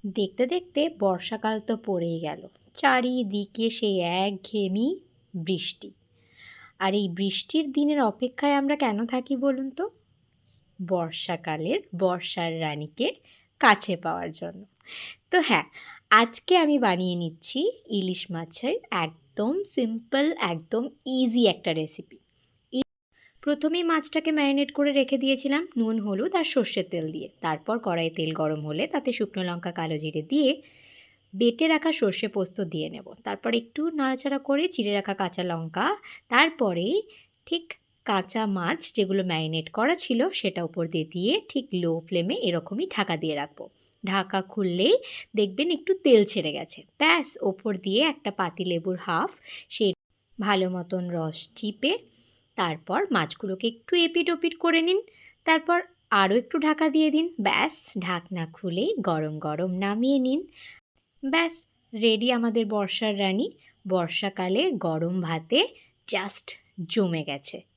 দেখতে দেখতে বর্ষাকাল তো পড়েই গেল। চারিদিকে সেই একঘেয়েমি বৃষ্টি। আর এই বৃষ্টির দিনের অপেক্ষায় আমরা কেন থাকি বলুন তো? বর্ষাকালের বর্ষার রানীকে কাছে পাওয়ার জন্য। তো হ্যাঁ, আজকে আমি বানিয়ে নিচ্ছি ইলিশ মাছের একদম সিম্পল, একদম ইজি একটা রেসিপি। প্রথমেই মাছটাকে ম্যারিনেট করে রেখে দিয়েছিলাম নুন, হলুদ আর সর্ষের তেল দিয়ে। তারপর কড়াইয়ে তেল গরম হলে তাতে শুকনো লঙ্কা, কালো জিরে দিয়ে বেটে রাখা সর্ষে পোস্ত দিয়ে নেব। তারপর একটু নাড়াচাড়া করে চিড়ে রাখা কাঁচা লঙ্কা, তারপরে ঠিক কাঁচা মাছ যেগুলো ম্যারিনেট করা ছিল সেটা উপর দিয়ে দিয়ে ঠিক লো ফ্লেমে এরকমই ঢাকা দিয়ে রাখবো। ঢাকা খুললেই দেখবেন একটু তেল ছেড়ে গেছে। ব্যাস, ওপর দিয়ে একটা পাতিলেবুর হাফ, সেই ভালো মতন রস চিপে তারপর মাছগুলোকে একটু এপিট ওপিট করে নিন। তারপর আরও একটু ঢাকা দিয়ে দিন। ব্যাস, ঢাকনা খুলেই গরম গরম নামিয়ে নিন। ব্যাস, রেডি আমাদের বর্ষার রানী। বর্ষাকালে গরম ভাতে জাস্ট জমে গেছে।